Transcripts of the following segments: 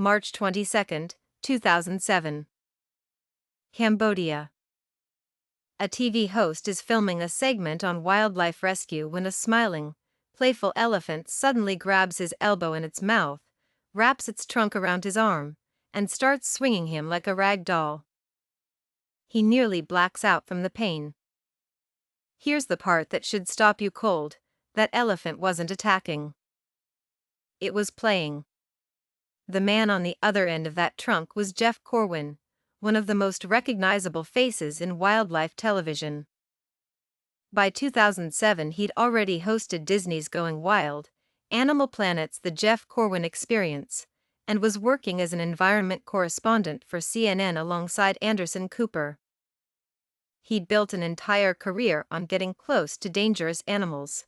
March 22, 2007. Cambodia. A TV host is filming a segment on wildlife rescue when a smiling, playful elephant suddenly grabs his elbow in its mouth, wraps its trunk around his arm, and starts swinging him like a rag doll. He nearly blacks out from the pain. Here's the part that should stop you cold: that elephant wasn't attacking. It was playing. The man on the other end of that trunk was Corwin, one of the most recognizable faces in wildlife television. By 2007, he'd already hosted Disney's Going Wild, Animal Planet's The Corwin Experience, and was working as an environment correspondent for CNN alongside Anderson Cooper. He'd built an entire career on getting close to dangerous animals.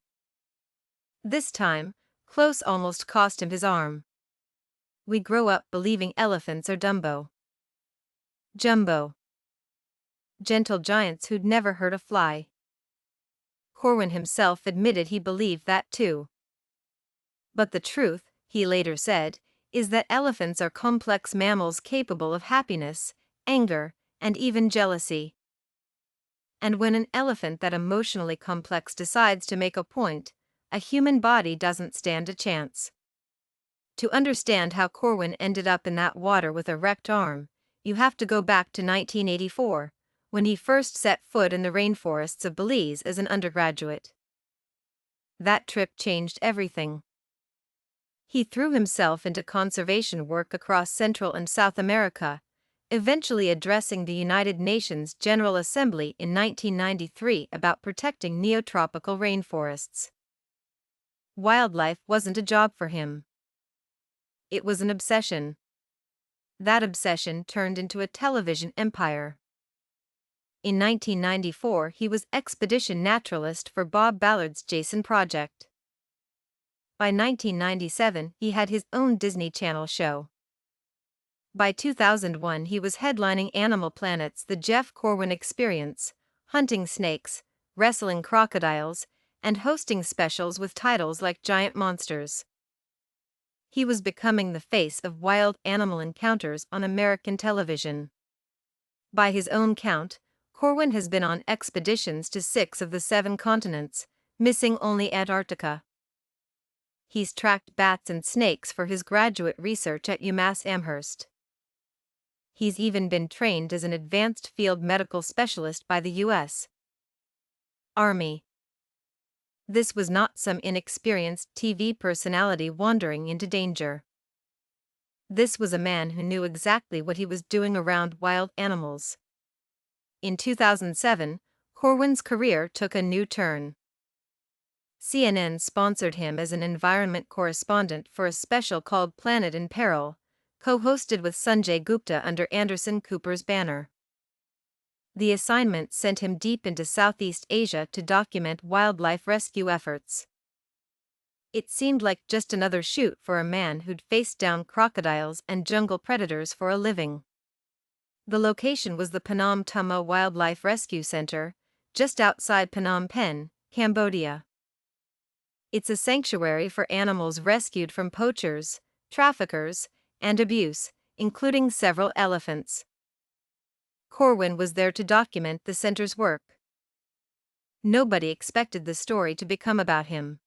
This time, close almost cost him his arm. We grow up believing elephants are Dumbo. Jumbo. Gentle giants who'd never hurt a fly. Corwin himself admitted he believed that too. But the truth, he later said, is that elephants are complex mammals capable of happiness, anger, and even jealousy. And when an elephant that emotionally complex decides to make a point, a human body doesn't stand a chance. To understand how Corwin ended up in that water with a wrecked arm, you have to go back to 1984, when he first set foot in the rainforests of Belize as an undergraduate. That trip changed everything. He threw himself into conservation work across Central and South America, eventually addressing the United Nations General Assembly in 1993 about protecting neotropical rainforests. Wildlife wasn't a job for him. It was an obsession. That obsession turned into a television empire. In 1994, he was expedition naturalist for Bob Ballard's Jason Project. By 1997, he had his own Disney Channel show. By 2001, he was headlining Animal Planet's The Corwin Experience, hunting snakes, wrestling crocodiles, and hosting specials with titles like Giant Monsters. He was becoming the face of wild animal encounters on American television. By his own count, Corwin has been on expeditions to 6 of the 7 continents, missing only Antarctica. He's tracked bats and snakes for his graduate research at UMass Amherst. He's even been trained as an advanced field medical specialist by the U.S. Army. This was not some inexperienced TV personality wandering into danger. This was a man who knew exactly what he was doing around wild animals. In 2007, Corwin's career took a new turn. CNN sponsored him as an environment correspondent for a special called Planet in Peril, co-hosted with Sanjay Gupta under Anderson Cooper's banner. The assignment sent him deep into Southeast Asia to document wildlife rescue efforts. It seemed like just another shoot for a man who'd faced down crocodiles and jungle predators for a living. The location was the Phnom Thuma Wildlife Rescue Center, just outside Phnom Penh, Cambodia. It's a sanctuary for animals rescued from poachers, traffickers, and abuse, including several elephants. Corwin was there to document the center's work. Nobody expected the story to become about him.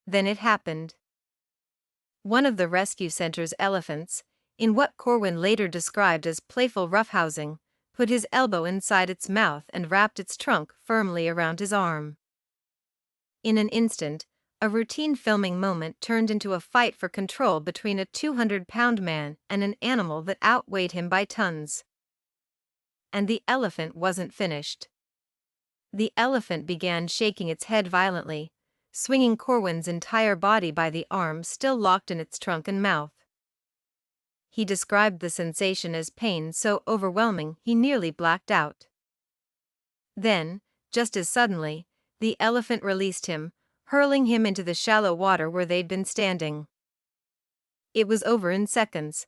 Then it happened. One of the rescue center's elephants, in what Corwin later described as playful roughhousing, put his elbow inside its mouth and wrapped its trunk firmly around his arm. In an instant, a routine filming moment turned into a fight for control between a 200-pound man and an animal that outweighed him by tons. And the elephant wasn't finished. The elephant began shaking its head violently, swinging Corwin's entire body by the arm still locked in its trunk and mouth. He described the sensation as pain so overwhelming he nearly blacked out. Then, just as suddenly, the elephant released him, hurling him into the shallow water where they'd been standing. It was over in seconds.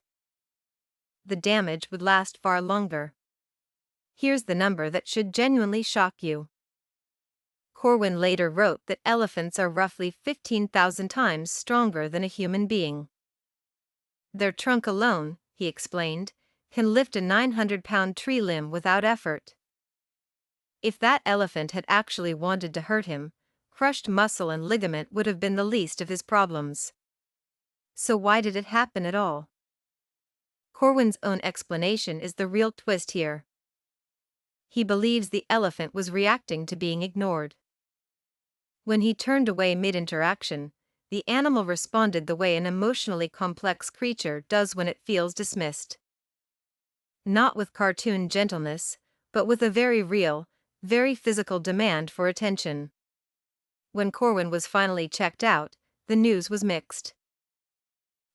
The damage would last far longer. Here's the number that should genuinely shock you. Corwin later wrote that elephants are roughly 15,000 times stronger than a human being. Their trunk alone, he explained, can lift a 900-pound tree limb without effort. If that elephant had actually wanted to hurt him, crushed muscle and ligament would have been the least of his problems. So why did it happen at all? Corwin's own explanation is the real twist here. He believes the elephant was reacting to being ignored. When he turned away mid-interaction, the animal responded the way an emotionally complex creature does when it feels dismissed. Not with cartoon gentleness, but with a very real, very physical demand for attention. When Corwin was finally checked out, the news was mixed.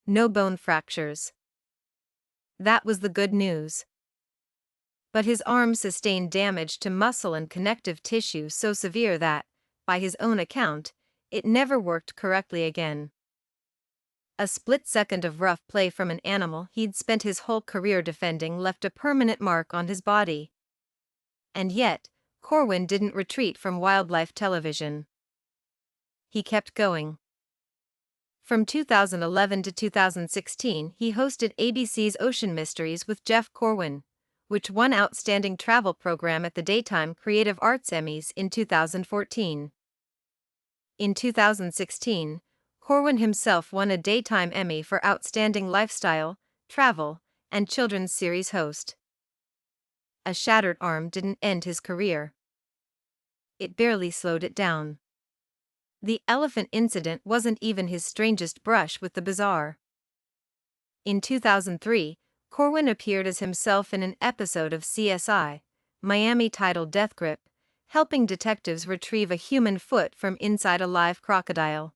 No bone fractures. That was the good news. But his arm sustained damage to muscle and connective tissue so severe that, by his own account, it never worked correctly again. A split second of rough play from an animal he'd spent his whole career defending left a permanent mark on his body. And yet, Corwin didn't retreat from wildlife television. He kept going. From 2011 to 2016, he hosted ABC's Ocean Mysteries with Jeff Corwin, which won Outstanding Travel Program at the Daytime Creative Arts Emmys in 2014. In 2016, Corwin himself won a Daytime Emmy for Outstanding Lifestyle, Travel, and Children's Series host. A shattered arm didn't end his career. It barely slowed it down. The elephant incident wasn't even his strangest brush with the bizarre. In 2003, Corwin appeared as himself in an episode of CSI, Miami titled Death Grip, helping detectives retrieve a human foot from inside a live crocodile.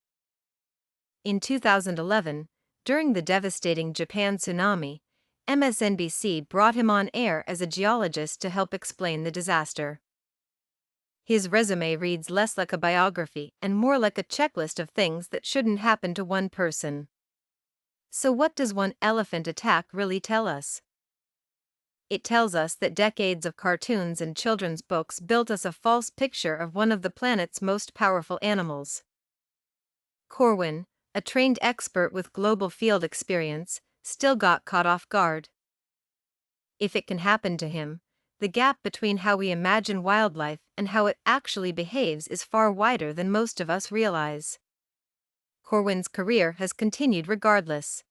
In 2011, during the devastating Japan tsunami, MSNBC brought him on air as a geologist to help explain the disaster. His resume reads less like a biography and more like a checklist of things that shouldn't happen to one person. So what does one elephant attack really tell us? It tells us that decades of cartoons and children's books built us a false picture of one of the planet's most powerful animals. Corwin, a trained expert with global field experience, still got caught off guard. If it can happen to him, the gap between how we imagine wildlife and how it actually behaves is far wider than most of us realize. Corwin's career has continued regardless.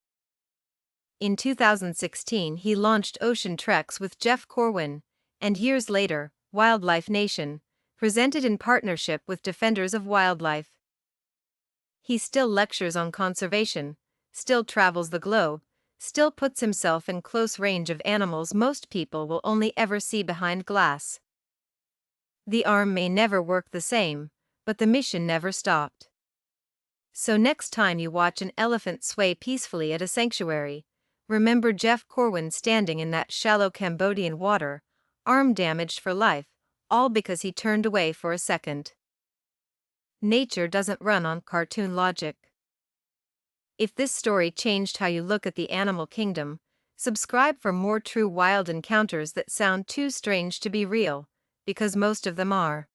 In 2016, he launched Ocean Treks with Jeff Corwin, and years later, Wildlife Nation, presented in partnership with Defenders of Wildlife. He still lectures on conservation, still travels the globe, still puts himself in close range of animals most people will only ever see behind glass. The arm may never work the same, but the mission never stopped. So next time you watch an elephant sway peacefully at a sanctuary, remember Jeff Corwin standing in that shallow Cambodian water, arm damaged for life, all because he turned away for a second. Nature doesn't run on cartoon logic. If this story changed how you look at the animal kingdom, subscribe for more true wild encounters that sound too strange to be real, because most of them are.